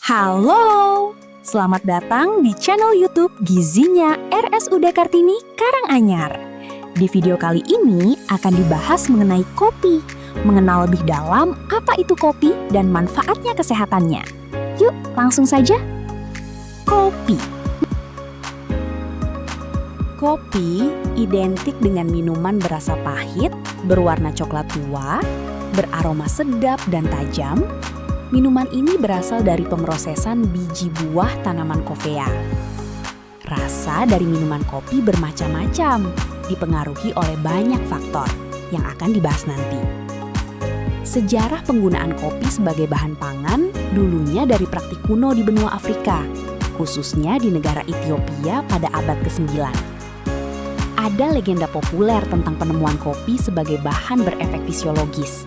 Halo, selamat datang di channel YouTube Gizinya RSUD Kartini Karanganyar. Di video kali ini akan dibahas mengenai kopi, mengenal lebih dalam apa itu kopi dan manfaatnya kesehatannya. Yuk, langsung saja. Kopi. Kopi identik dengan minuman berasa pahit, berwarna coklat tua, beraroma sedap dan tajam. Minuman ini berasal dari pemrosesan biji buah tanaman kofea. Rasa dari minuman kopi bermacam-macam, dipengaruhi oleh banyak faktor yang akan dibahas nanti. Sejarah penggunaan kopi sebagai bahan pangan dulunya dari praktik kuno di benua Afrika, khususnya di negara Ethiopia pada abad ke-9. Ada legenda populer tentang penemuan kopi sebagai bahan berefek fisiologis.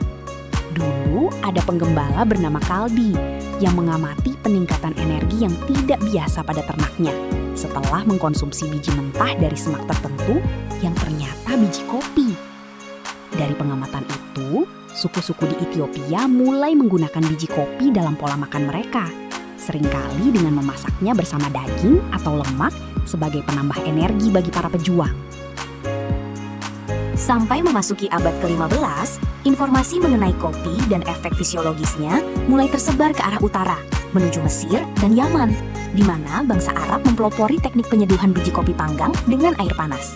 Dulu ada penggembala bernama Kalbi yang mengamati peningkatan energi yang tidak biasa pada ternaknya setelah mengkonsumsi biji mentah dari semak tertentu yang ternyata biji kopi. Dari pengamatan itu, suku-suku di Ethiopia mulai menggunakan biji kopi dalam pola makan mereka, seringkali dengan memasaknya bersama daging atau lemak sebagai penambah energi bagi para pejuang. Sampai memasuki abad ke-15, informasi mengenai kopi dan efek fisiologisnya mulai tersebar ke arah utara, menuju Mesir dan Yaman, di mana bangsa Arab mempelopori teknik penyeduhan biji kopi panggang dengan air panas.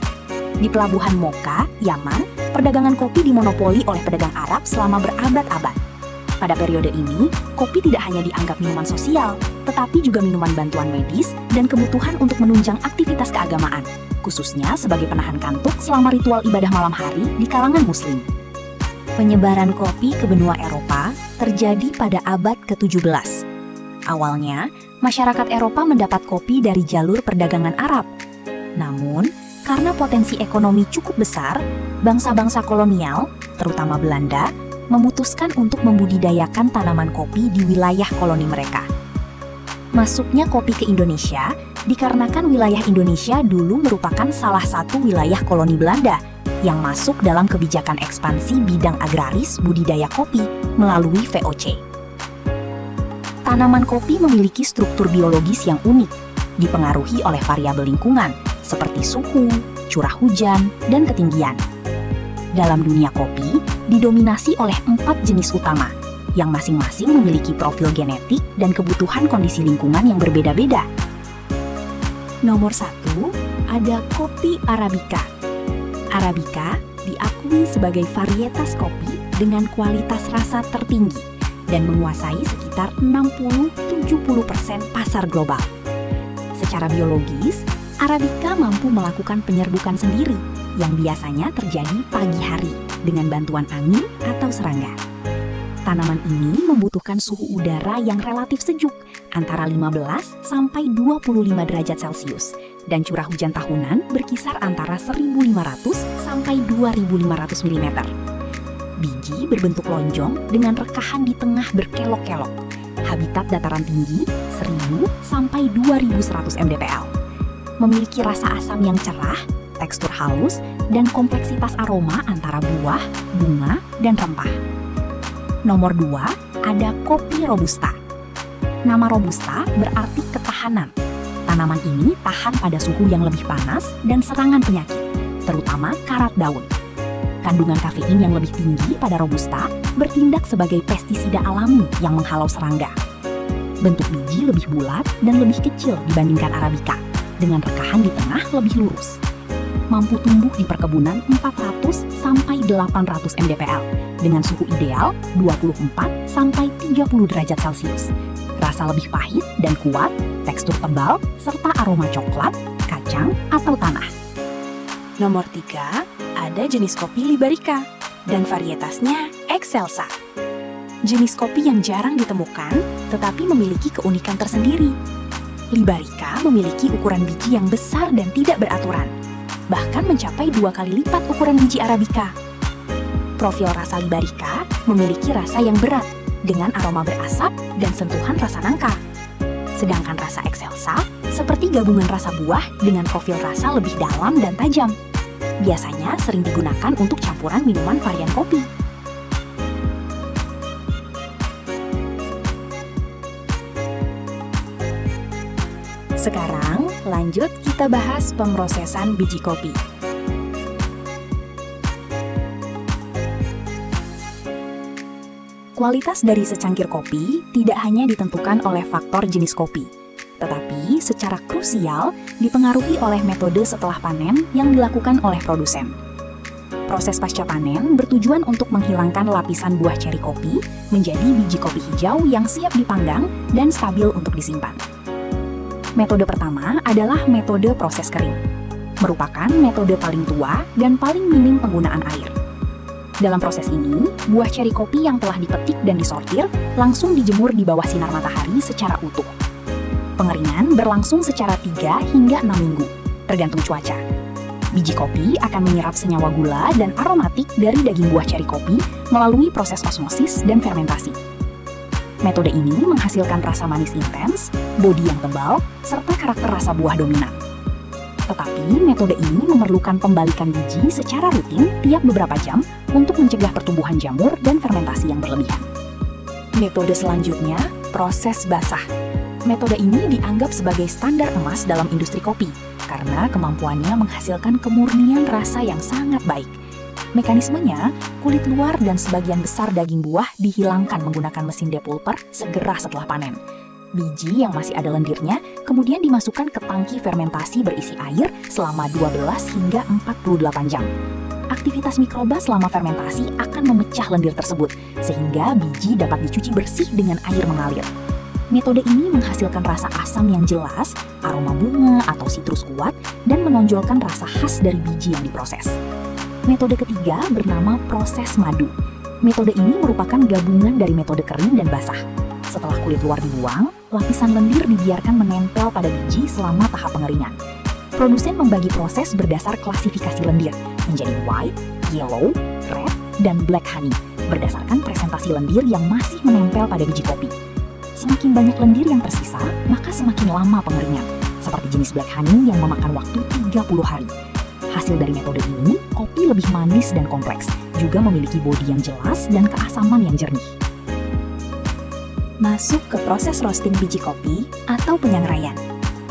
Di pelabuhan Mocha, Yaman, perdagangan kopi dimonopoli oleh pedagang Arab selama berabad-abad. Pada periode ini, kopi tidak hanya dianggap minuman sosial, tetapi juga minuman bantuan medis dan kebutuhan untuk menunjang aktivitas keagamaan, khususnya sebagai penahan kantuk selama ritual ibadah malam hari di kalangan Muslim. Penyebaran kopi ke benua Eropa terjadi pada abad ke-17. Awalnya, masyarakat Eropa mendapat kopi dari jalur perdagangan Arab. Namun, karena potensi ekonomi cukup besar, bangsa-bangsa kolonial, terutama Belanda, memutuskan untuk membudidayakan tanaman kopi di wilayah koloni mereka. Masuknya kopi ke Indonesia dikarenakan wilayah Indonesia dulu merupakan salah satu wilayah koloni Belanda yang masuk dalam kebijakan ekspansi bidang agraris budidaya kopi melalui VOC. Tanaman kopi memiliki struktur biologis yang unik, dipengaruhi oleh variabel lingkungan seperti suhu, curah hujan, dan ketinggian. Dalam dunia kopi, didominasi oleh 4 jenis utama, yang masing-masing memiliki profil genetik dan kebutuhan kondisi lingkungan yang berbeda-beda. Nomor 1, ada kopi Arabica. Arabica diakui sebagai varietas kopi dengan kualitas rasa tertinggi dan menguasai sekitar 60-70% pasar global. Secara biologis, Arabica mampu melakukan penyerbukan sendiri yang biasanya terjadi pagi hari dengan bantuan angin atau serangga. Tanaman ini membutuhkan suhu udara yang relatif sejuk antara 15 sampai 25 derajat Celcius dan curah hujan tahunan berkisar antara 1.500 sampai 2.500 mm. Biji berbentuk lonjong dengan rekahan di tengah berkelok-kelok. Habitat dataran tinggi 1.000 sampai 2.100 mdpl. Memiliki rasa asam yang cerah, tekstur halus, dan kompleksitas aroma antara buah, bunga, dan rempah. Nomor 2, ada kopi Robusta. Nama Robusta berarti ketahanan. Tanaman ini tahan pada suhu yang lebih panas dan serangan penyakit, terutama karat daun. Kandungan kafein yang lebih tinggi pada Robusta bertindak sebagai pestisida alami yang menghalau serangga. Bentuk biji lebih bulat dan lebih kecil dibandingkan Arabica, dengan rekahan di tengah lebih lurus. Mampu tumbuh di perkebunan 400 sampai 800 mdpl dengan suhu ideal 24 sampai 30 derajat Celcius. Rasa lebih pahit dan kuat, tekstur tebal, serta aroma coklat, kacang, atau tanah. Nomor 3, ada jenis kopi Libarica dan varietasnya Excelsa. Jenis kopi yang jarang ditemukan tetapi memiliki keunikan tersendiri. Libarica memiliki ukuran biji yang besar dan tidak beraturan, bahkan mencapai 2 kali lipat ukuran biji Arabica. Profil rasa Libarica memiliki rasa yang berat dengan aroma berasap dan sentuhan rasa nangka. Sedangkan rasa Excelsa seperti gabungan rasa buah dengan profil rasa lebih dalam dan tajam. Biasanya sering digunakan untuk campuran minuman varian kopi. Sekarang, lanjut kita bahas pemrosesan biji kopi. Kualitas dari secangkir kopi tidak hanya ditentukan oleh faktor jenis kopi, tetapi secara krusial dipengaruhi oleh metode setelah panen yang dilakukan oleh produsen. Proses pasca panen bertujuan untuk menghilangkan lapisan buah ceri kopi menjadi biji kopi hijau yang siap dipanggang dan stabil untuk disimpan. Metode pertama adalah metode proses kering, merupakan metode paling tua dan paling minim penggunaan air. Dalam proses ini, buah ceri kopi yang telah dipetik dan disortir langsung dijemur di bawah sinar matahari secara utuh. Pengeringan berlangsung secara 3 hingga 6 minggu, tergantung cuaca. Biji kopi akan menyerap senyawa gula dan aromatik dari daging buah ceri kopi melalui proses osmosis dan fermentasi. Metode ini menghasilkan rasa manis intens, bodi yang tebal, serta karakter rasa buah dominan. Tetapi metode ini memerlukan pembalikan biji secara rutin tiap beberapa jam untuk mencegah pertumbuhan jamur dan fermentasi yang berlebihan. Metode selanjutnya, proses basah. Metode ini dianggap sebagai standar emas dalam industri kopi karena kemampuannya menghasilkan kemurnian rasa yang sangat baik. Mekanismenya, kulit luar dan sebagian besar daging buah dihilangkan menggunakan mesin depulper segera setelah panen. Biji yang masih ada lendirnya kemudian dimasukkan ke tangki fermentasi berisi air selama 12 hingga 48 jam. Aktivitas mikroba selama fermentasi akan memecah lendir tersebut, sehingga biji dapat dicuci bersih dengan air mengalir. Metode ini menghasilkan rasa asam yang jelas, aroma bunga atau sitrus kuat, dan menonjolkan rasa khas dari biji yang diproses. Metode ketiga bernama proses madu. Metode ini merupakan gabungan dari metode kering dan basah. Setelah kulit luar dibuang, lapisan lendir dibiarkan menempel pada biji selama tahap pengeringan. Produsen membagi proses berdasar klasifikasi lendir menjadi white, yellow, red, dan black honey berdasarkan presentasi lendir yang masih menempel pada biji kopi. Semakin banyak lendir yang tersisa, maka semakin lama pengeringan, seperti jenis black honey yang memakan waktu 30 hari. Hasil dari metode ini, kopi lebih manis dan kompleks, juga memiliki bodi yang jelas dan keasaman yang jernih. Masuk ke proses roasting biji kopi atau penyangraian.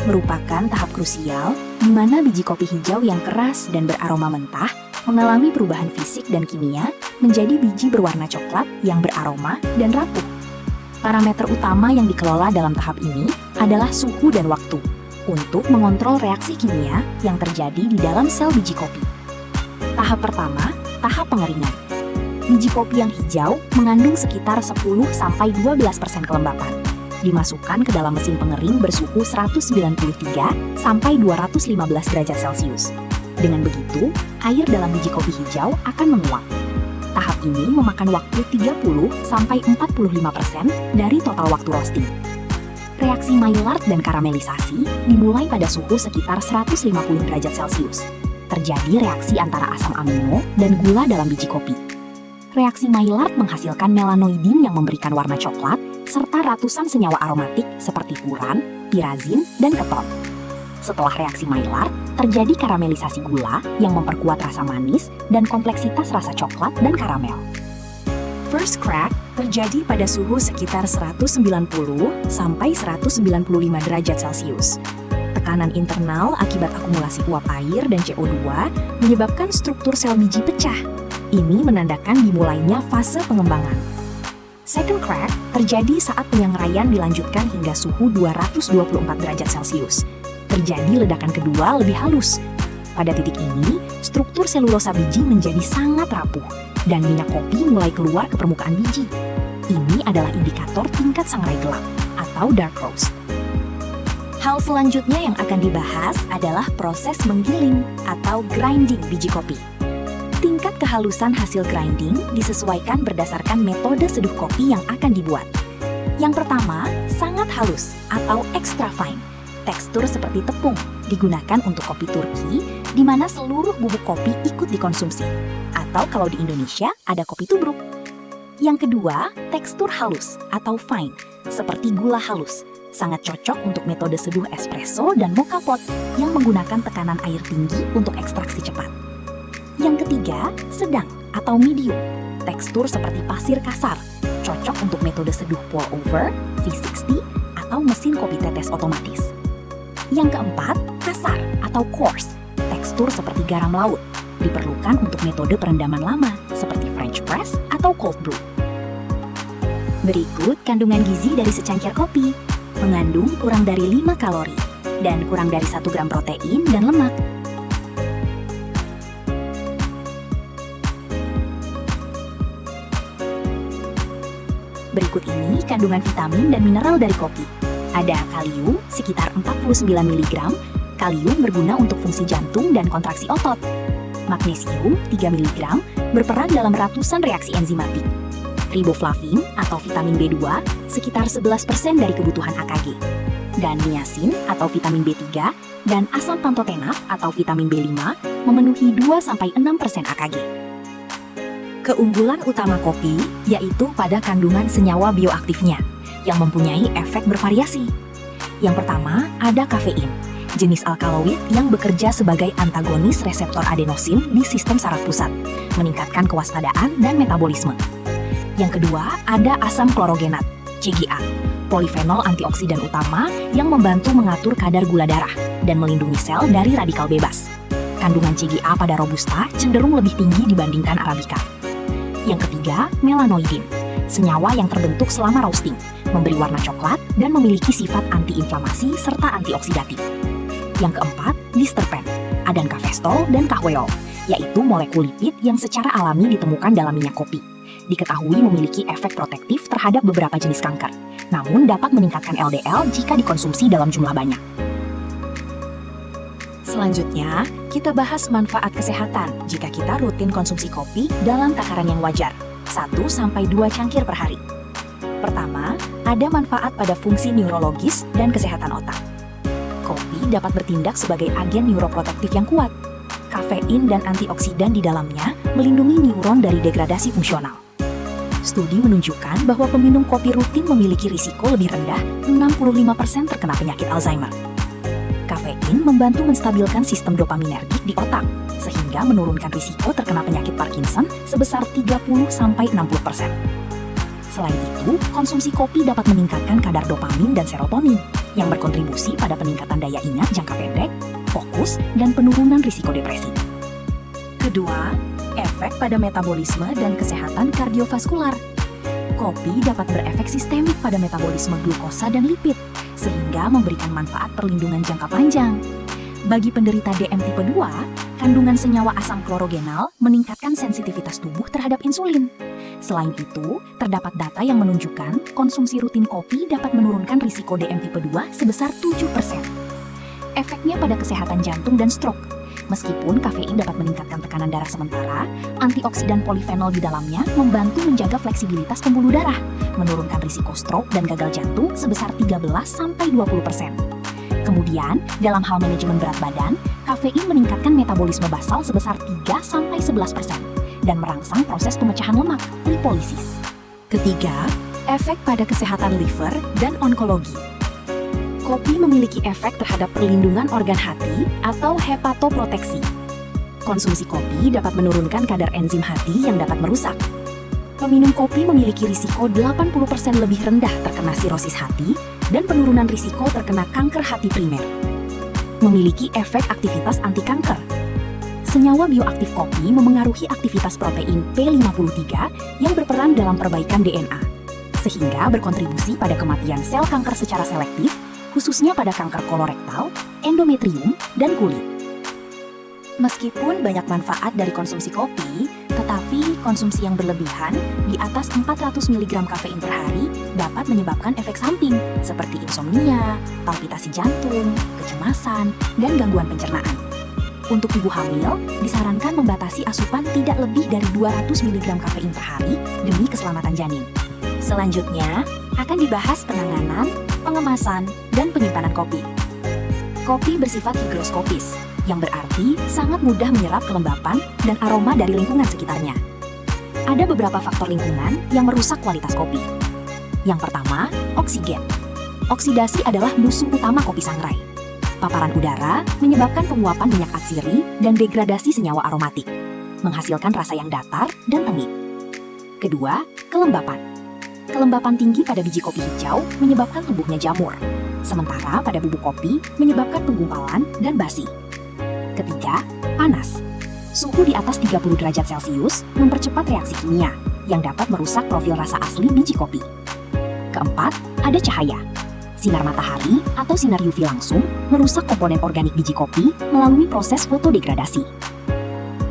Merupakan tahap krusial di mana biji kopi hijau yang keras dan beraroma mentah mengalami perubahan fisik dan kimia menjadi biji berwarna coklat yang beraroma dan rapuh. Parameter utama yang dikelola dalam tahap ini adalah suhu dan waktu untuk mengontrol reaksi kimia yang terjadi di dalam sel biji kopi. Tahap pertama, tahap pengeringan. Biji kopi yang hijau mengandung sekitar 10-12% kelembapan. Dimasukkan ke dalam mesin pengering bersuhu 193-215 derajat Celcius. Dengan begitu, air dalam biji kopi hijau akan menguap. Tahap ini memakan waktu 30-45% dari total waktu roasting. Reaksi Maillard dan karamelisasi dimulai pada suhu sekitar 150 derajat Celcius. Terjadi reaksi antara asam amino dan gula dalam biji kopi. Reaksi Maillard menghasilkan melanoidin yang memberikan warna coklat, serta ratusan senyawa aromatik seperti furan, pirazin, dan keton. Setelah reaksi Maillard, terjadi karamelisasi gula yang memperkuat rasa manis dan kompleksitas rasa coklat dan karamel. First crack terjadi pada suhu sekitar 190-195 derajat Celcius. Tekanan internal akibat akumulasi uap air dan CO2 menyebabkan struktur sel biji pecah. Ini menandakan dimulainya fase pengembangan. Second crack terjadi saat penyangraian dilanjutkan hingga suhu 224 derajat Celcius. Terjadi ledakan kedua lebih halus. Pada titik ini, struktur selulosa biji menjadi sangat rapuh dan minyak kopi mulai keluar ke permukaan biji. Ini adalah indikator tingkat sangrai gelap atau dark roast. Hal selanjutnya yang akan dibahas adalah proses menggiling atau grinding biji kopi. Tingkat kehalusan hasil grinding disesuaikan berdasarkan metode seduh kopi yang akan dibuat. Yang pertama, sangat halus atau extra fine. Tekstur seperti tepung digunakan untuk kopi Turki, di mana seluruh bubuk kopi ikut dikonsumsi. Atau kalau di Indonesia, ada kopi tubruk. Yang kedua, tekstur halus atau fine, seperti gula halus. Sangat cocok untuk metode seduh espresso dan mocha pot yang menggunakan tekanan air tinggi untuk ekstraksi cepat. Yang ketiga, sedang atau medium. Tekstur seperti pasir kasar, cocok untuk metode seduh pour over, V60, atau mesin kopi tetes otomatis. Yang keempat, kasar atau coarse, tekstur seperti garam laut. Diperlukan untuk metode perendaman lama seperti French press atau cold brew. Berikut kandungan gizi dari secangkir kopi. Mengandung kurang dari 5 kalori dan kurang dari 1 gram protein dan lemak. Berikut ini kandungan vitamin dan mineral dari kopi. Ada kalium sekitar 49 mg. Kalium berguna untuk fungsi jantung dan kontraksi otot. Magnesium 3 mg berperan dalam ratusan reaksi enzimatik. Riboflavin atau vitamin B2 sekitar 11% dari kebutuhan AKG. Dan niacin atau vitamin B3 dan asam pantotenat atau vitamin B5 memenuhi 2-6% AKG. Keunggulan utama kopi yaitu pada kandungan senyawa bioaktifnya yang mempunyai efek bervariasi. Yang pertama, ada kafein, jenis alkaloid yang bekerja sebagai antagonis reseptor adenosin di sistem saraf pusat, meningkatkan kewaspadaan dan metabolisme. Yang kedua, ada asam klorogenat, CGA, polifenol antioksidan utama yang membantu mengatur kadar gula darah dan melindungi sel dari radikal bebas. Kandungan CGA pada Robusta cenderung lebih tinggi dibandingkan Arabica. Yang ketiga, melanoidin, senyawa yang terbentuk selama roasting, memberi warna coklat dan memiliki sifat antiinflamasi serta antioksidatif. Yang keempat, disterpen, ada kafestol dan kahweol, yaitu molekul lipid yang secara alami ditemukan dalam minyak kopi. Diketahui memiliki efek protektif terhadap beberapa jenis kanker, namun dapat meningkatkan LDL jika dikonsumsi dalam jumlah banyak. Selanjutnya, kita bahas manfaat kesehatan jika kita rutin konsumsi kopi dalam takaran yang wajar, 1-2 cangkir per hari. Pertama, ada manfaat pada fungsi neurologis dan kesehatan otak. Kopi dapat bertindak sebagai agen neuroprotektif yang kuat. Kafein dan antioksidan di dalamnya melindungi neuron dari degradasi fungsional. Studi menunjukkan bahwa peminum kopi rutin memiliki risiko lebih rendah 65% terkena penyakit Alzheimer. Kafein membantu menstabilkan sistem dopaminergik di otak, sehingga menurunkan risiko terkena penyakit Parkinson sebesar 30-60%. Selain itu, konsumsi kopi dapat meningkatkan kadar dopamin dan serotonin, yang berkontribusi pada peningkatan daya ingat jangka pendek, fokus, dan penurunan risiko depresi. Kedua, efek pada metabolisme dan kesehatan kardiovaskular. Kopi dapat berefek sistemik pada metabolisme glukosa dan lipid, sehingga memberikan manfaat perlindungan jangka panjang. Bagi penderita DM tipe 2, kandungan senyawa asam klorogenal meningkatkan sensitivitas tubuh terhadap insulin. Selain itu, terdapat data yang menunjukkan konsumsi rutin kopi dapat menurunkan risiko DM tipe 2 sebesar 7%. Efeknya pada kesehatan jantung dan stroke. Meskipun kafein dapat meningkatkan tekanan darah sementara, antioksidan polifenol di dalamnya membantu menjaga fleksibilitas pembuluh darah, menurunkan risiko stroke dan gagal jantung sebesar 13-20%. Kemudian, dalam hal manajemen berat badan, kafein meningkatkan metabolisme basal sebesar 3-11% dan merangsang proses pemecahan lemak, lipolisis. Ketiga, efek pada kesehatan liver dan onkologi. Kopi memiliki efek terhadap perlindungan organ hati atau hepatoproteksi. Konsumsi kopi dapat menurunkan kadar enzim hati yang dapat merusak. Peminum kopi memiliki risiko 80% lebih rendah terkena sirosis hati dan penurunan risiko terkena kanker hati primer. Memiliki efek aktivitas anti-kanker. Senyawa bioaktif kopi memengaruhi aktivitas protein P53 yang berperan dalam perbaikan DNA, sehingga berkontribusi pada kematian sel kanker secara selektif, khususnya pada kanker kolorektal, endometrium, dan kulit. Meskipun banyak manfaat dari konsumsi kopi, tetapi konsumsi yang berlebihan di atas 400 mg kafein per hari dapat menyebabkan efek samping seperti insomnia, palpitasi jantung, kecemasan, dan gangguan pencernaan. Untuk ibu hamil, disarankan membatasi asupan tidak lebih dari 200 mg kafein per hari demi keselamatan janin. Selanjutnya, akan dibahas penanganan, pengemasan, dan penyimpanan kopi. Kopi bersifat higroskopis, yang berarti sangat mudah menyerap kelembapan dan aroma dari lingkungan sekitarnya. Ada beberapa faktor lingkungan yang merusak kualitas kopi. Yang pertama, oksigen. Oksidasi adalah musuh utama kopi sangrai. Paparan udara menyebabkan penguapan minyak atsiri dan degradasi senyawa aromatik, menghasilkan rasa yang datar dan tengik. Kedua, kelembapan. Kelembapan tinggi pada biji kopi hijau menyebabkan tumbuhnya jamur. sementara pada bubuk kopi menyebabkan penggumpalan dan basi. Ketiga, panas. Suhu di atas 30 derajat Celcius mempercepat reaksi kimia yang dapat merusak profil rasa asli biji kopi. Keempat, ada cahaya. Sinar matahari atau sinar UV langsung merusak komponen organik biji kopi melalui proses fotodegradasi.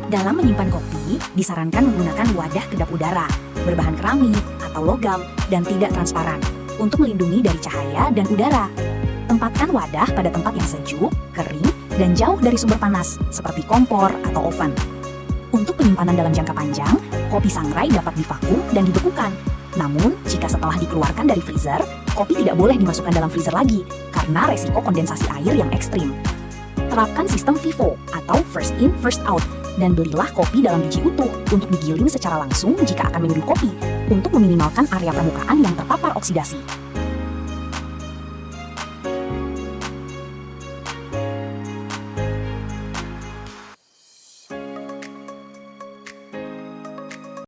Dalam menyimpan kopi, disarankan menggunakan wadah kedap udara, berbahan keramik atau logam, dan tidak transparan, untuk melindungi dari cahaya dan udara. Tempatkan wadah pada tempat yang sejuk, kering, dan jauh dari sumber panas, seperti kompor atau oven. Untuk penyimpanan dalam jangka panjang, kopi sangrai dapat divakum dan dibekukan. Namun, jika setelah dikeluarkan dari freezer, kopi tidak boleh dimasukkan dalam freezer lagi, karena resiko kondensasi air yang ekstrim. Terapkan sistem FIFO atau first in, first out, dan belilah kopi dalam biji utuh untuk digiling secara langsung jika akan menyeduh kopi, untuk meminimalkan area permukaan yang terpapar oksidasi.